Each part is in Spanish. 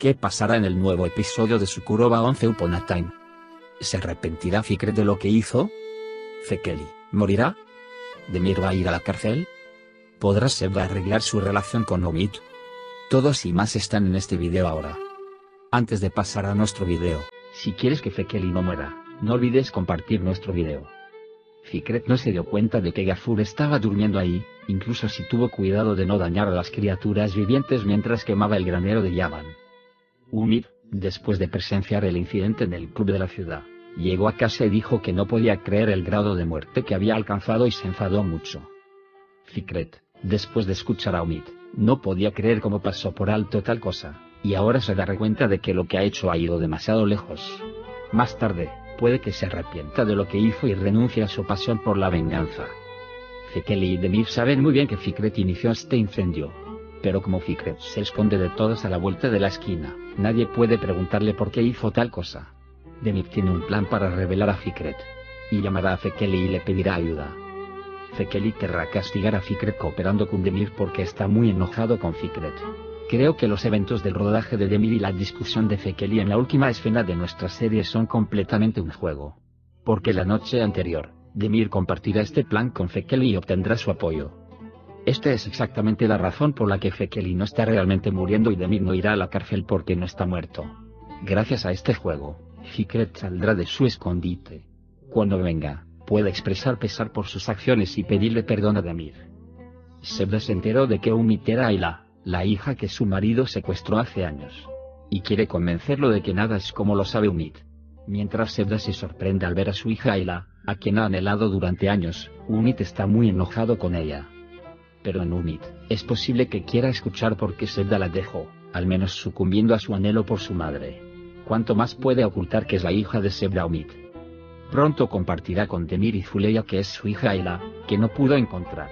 ¿Qué pasará en el nuevo episodio de Sukuroba Once Upon a Time? ¿Se arrepentirá Fikret de lo que hizo? ¿Fekeli morirá? ¿Demir va a ir a la cárcel? ¿Podrá Sebda arreglar su relación con Omid? Todos y más están en este video ahora. Antes de pasar a nuestro video, si quieres que Fekeli no muera, no olvides compartir nuestro video. Fikret no se dio cuenta de que Gafur estaba durmiendo ahí, incluso si tuvo cuidado de no dañar a las criaturas vivientes mientras quemaba el granero de Yaman. Umid, después de presenciar el incidente en el club de la ciudad, llegó a casa y dijo que no podía creer el grado de muerte que había alcanzado y se enfadó mucho. Fikret, después de escuchar a Umid, no podía creer cómo pasó por alto tal cosa, y ahora se da cuenta de que lo que ha hecho ha ido demasiado lejos. Más tarde, puede que se arrepienta de lo que hizo y renuncie a su pasión por la venganza. Fekeli y Demir saben muy bien que Fikret inició este incendio. Pero como Fikret se esconde de todos a la vuelta de la esquina, nadie puede preguntarle por qué hizo tal cosa. Demir tiene un plan para revelar a Fikret. Y llamará a Fekeli y le pedirá ayuda. Fekeli querrá castigar a Fikret cooperando con Demir porque está muy enojado con Fikret. Creo que los eventos del rodaje de Demir y la discusión de Fekeli en la última escena de nuestra serie son completamente un juego. Porque la noche anterior, Demir compartirá este plan con Fekeli y obtendrá su apoyo. Esta es exactamente la razón por la que Fekeli no está realmente muriendo y Demir no irá a la cárcel porque no está muerto. Gracias a este juego, Fikret saldrá de su escondite. Cuando venga, puede expresar pesar por sus acciones y pedirle perdón a Demir. Sebda se enteró de que Umid era Ayla, la hija que su marido secuestró hace años. Y quiere convencerlo de que nada es como lo sabe Umid. Mientras Sebda se sorprende al ver a su hija Ayla, a quien ha anhelado durante años, Umid está muy enojado con ella. Pero en Umid, es posible que quiera escuchar por qué Sebda la dejó, al menos sucumbiendo a su anhelo por su madre. ¿Cuánto más puede ocultar que es la hija de Sebda Umid? Pronto compartirá con Demir y Zuleya que es su hija Ayla, que no pudo encontrar.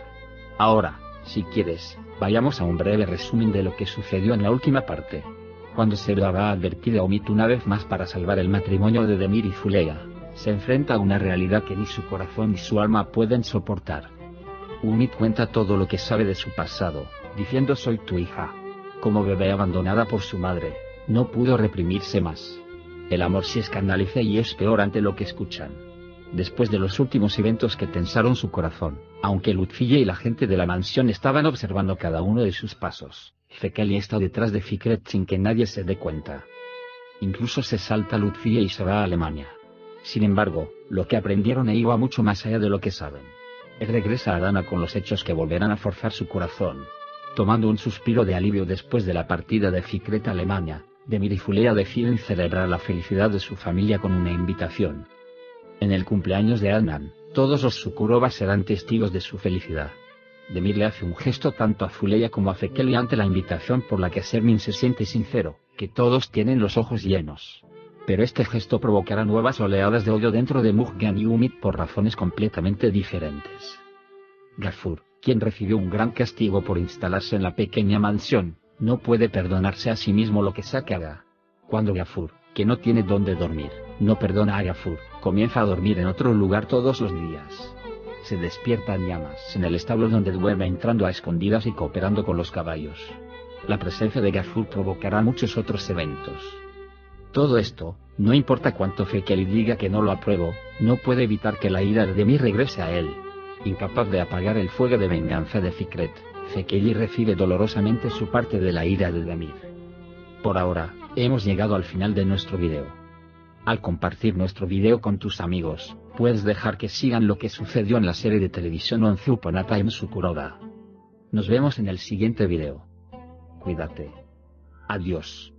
Ahora, si quieres, vayamos a un breve resumen de lo que sucedió en la última parte. Cuando Sebda va a advertir a Umid una vez más para salvar el matrimonio de Demir y Zuleya, se enfrenta a una realidad que ni su corazón ni su alma pueden soportar. Umid cuenta todo lo que sabe de su pasado, diciendo soy tu hija. Como bebé abandonada por su madre, no pudo reprimirse más. El amor se escandaliza y es peor ante lo que escuchan. Después de los últimos eventos que tensaron su corazón, aunque Lutfiye y la gente de la mansión estaban observando cada uno de sus pasos, Fekeli está detrás de Fikret sin que nadie se dé cuenta. Incluso se salta Lutfiye y se va a Alemania. Sin embargo, lo que aprendieron iba mucho más allá de lo que saben. Él regresa a Dana con los hechos que volverán a forzar su corazón. Tomando un suspiro de alivio después de la partida de Fikret a Alemania, Demir y Zuleya deciden celebrar la felicidad de su familia con una invitación. En el cumpleaños de Adnan, todos los Sukuroba serán testigos de su felicidad. Demir le hace un gesto tanto a Zuleya como a Fekeli ante la invitación por la que Sermin se siente sincero, que todos tienen los ojos llenos. Pero este gesto provocará nuevas oleadas de odio dentro de Mujgan y Umid por razones completamente diferentes. Gafur, quien recibió un gran castigo por instalarse en la pequeña mansión, no puede perdonarse a sí mismo lo que sea que haga. Cuando Gafur, que no tiene dónde dormir, no perdona a Gafur, comienza a dormir en otro lugar todos los días. Se despierta en llamas en el establo donde duerme entrando a escondidas y cooperando con los caballos. La presencia de Gafur provocará muchos otros eventos. Todo esto, no importa cuánto Fekeli diga que no lo apruebo, no puede evitar que la ira de Demir regrese a él. Incapaz de apagar el fuego de venganza de Fikret, Fekeli recibe dolorosamente su parte de la ira de Demir. Por ahora, hemos llegado al final de nuestro video. Al compartir nuestro video con tus amigos, puedes dejar que sigan lo que sucedió en la serie de televisión Once Upon a Time Sukuroba. Nos vemos en el siguiente video. Cuídate. Adiós.